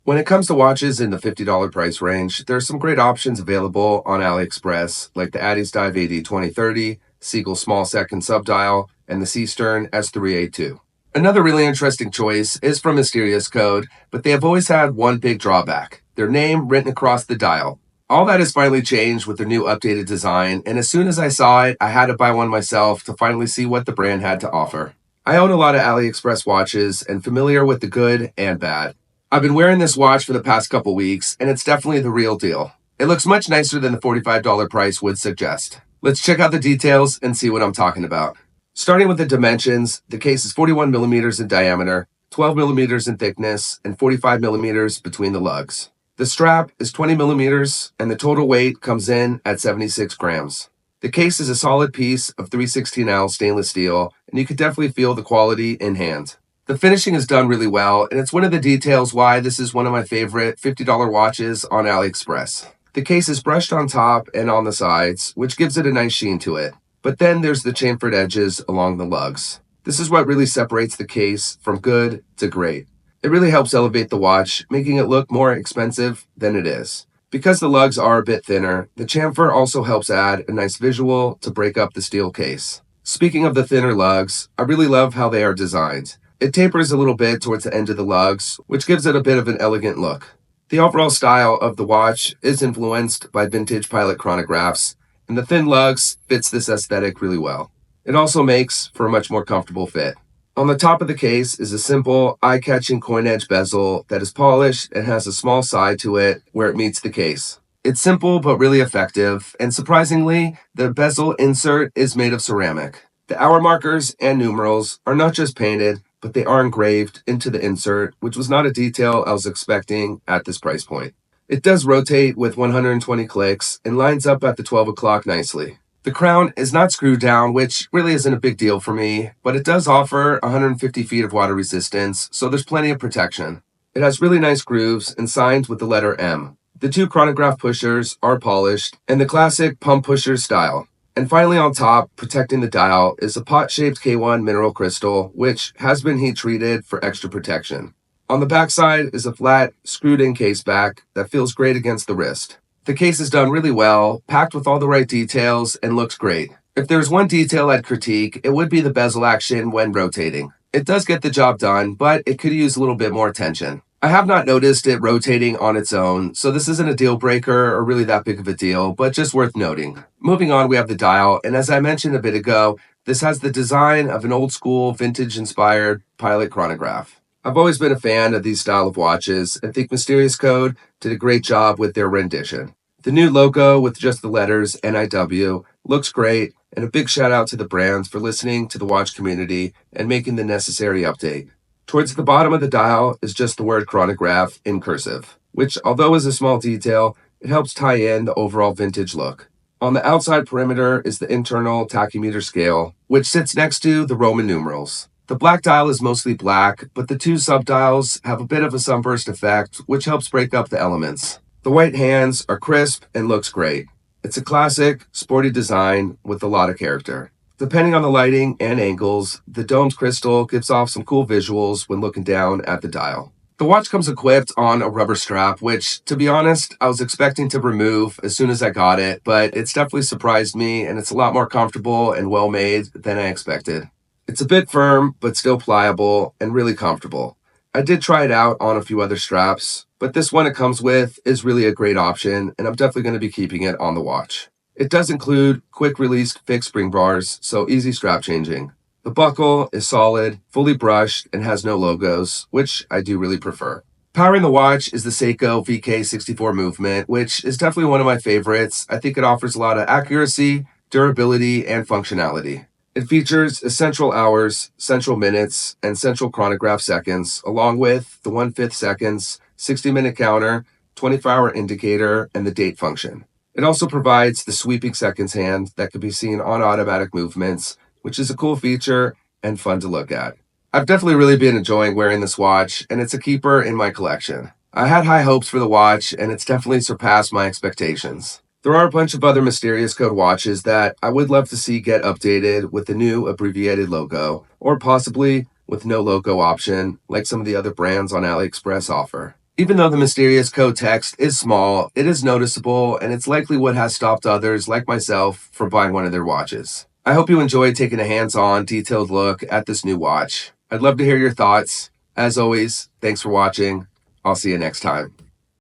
When it comes to watches in the $50 price range, there are some great options available on AliExpress, like the Addiesdve AD2030, Seagull small second subdial, and the Seestern S03A2. Another really interesting choice is from Mysterious Code, but they have always had one big drawback: their name written across the dial. All that has finally changed with their new updated design, and as soon as I saw it, I had to buy one myself to finally see what the brand had to offer. I own a lot of AliExpress watches and familiar with the good and bad. I've been wearing this watch for the past couple weeks, and it's definitely the real deal. It looks much nicer than the $45 price would suggest. Let's check out the details and see what I'm talking about. Starting with the dimensions, the case is 41 millimeters in diameter, 12 millimeters in thickness, and 45 millimeters between the lugs. The strap is 20 millimeters, and the total weight comes in at 76 grams. The case is a solid piece of 316L stainless steel, and you can definitely feel the quality in hand. The finishing is done really well, and it's one of the details why this is one of my favorite $50 watches on AliExpress. The case is brushed on top and on the sides, which gives it a nice sheen to it. But then there's the chamfered edges along the lugs. This is what really separates the case from good to great. It really helps elevate the watch, making it look more expensive than it is. Because the lugs are a bit thinner, the chamfer also helps add a nice visual to break up the steel case. Speaking of the thinner lugs, I really love how they are designed. It tapers a little bit towards the end of the lugs, which gives it a bit of an elegant look. The overall style of the watch is influenced by vintage Pilot chronographs, and the thin lugs fits this aesthetic really well. It also makes for a much more comfortable fit. On the top of the case is a simple, eye-catching coin edge bezel that is polished and has a small side to it where it meets the case. It's simple but really effective, and surprisingly, the bezel insert is made of ceramic. The hour markers and numerals are not just painted, but they are engraved into the insert, which was not a detail I was expecting at this price point. It does rotate with 120 clicks and lines up at the 12 o'clock nicely. The crown is not screwed down, which really isn't a big deal for me, but it does offer 150 feet of water resistance, so there's plenty of protection. It has really nice grooves and signed with the letter M. The two chronograph pushers are polished and the classic pump pusher style. And finally on top, protecting the dial, is a pot-shaped K1 mineral crystal, which has been heat-treated for extra protection. On the backside is a flat, screwed-in case back that feels great against the wrist. The case is done really well, packed with all the right details, and looks great. If there's one detail I'd critique, it would be the bezel action when rotating. It does get the job done, but it could use a little bit more attention. I have not noticed it rotating on its own, so this isn't a deal breaker or really that big of a deal, but just worth noting. Moving on, we have the dial, and as I mentioned a bit ago, this has the design of an old-school, vintage-inspired Pilot chronograph. I've always been a fan of these style of watches, and think Mysterious Code did a great job with their rendition. The new logo with just the letters NIW looks great, and a big shout out to the brands for listening to the watch community and making the necessary update. Towards the bottom of the dial is just the word chronograph in cursive, which, although is a small detail, it helps tie in the overall vintage look. On the outside perimeter is the internal tachymeter scale, which sits next to the Roman numerals. The black dial is mostly black, but the two subdials have a bit of a sunburst effect, which helps break up the elements. The white hands are crisp and looks great. It's a classic, sporty design with a lot of character. Depending on the lighting and angles, the domed crystal gives off some cool visuals when looking down at the dial. The watch comes equipped on a rubber strap, which, to be honest, I was expecting to remove as soon as I got it, but it's definitely surprised me, and it's a lot more comfortable and well made than I expected. It's a bit firm, but still pliable and really comfortable. I did try it out on a few other straps, but this one it comes with is really a great option, and I'm definitely going to be keeping it on the watch. It does include quick-released fixed spring bars, so easy strap changing. The buckle is solid, fully brushed, and has no logos, which I do really prefer. Powering the watch is the Seiko VK64 movement, which is definitely one of my favorites. I think it offers a lot of accuracy, durability, and functionality. It features essential hours, central minutes, and central chronograph seconds, along with the 1/5 seconds, 60-minute counter, 24-hour indicator, and the date function. It also provides the sweeping seconds hand that can be seen on automatic movements, which is a cool feature and fun to look at. I've definitely really been enjoying wearing this watch, and it's a keeper in my collection. I had high hopes for the watch, and it's definitely surpassed my expectations. There are a bunch of other Mysterious Code watches that I would love to see get updated with the new abbreviated logo, or possibly with no logo option, like some of the other brands on AliExpress offer. Even though the mysterious code text is small, it is noticeable, and it's likely what has stopped others, like myself, from buying one of their watches. I hope you enjoyed taking a hands-on, detailed look at this new watch. I'd love to hear your thoughts. As always, thanks for watching. I'll see you next time.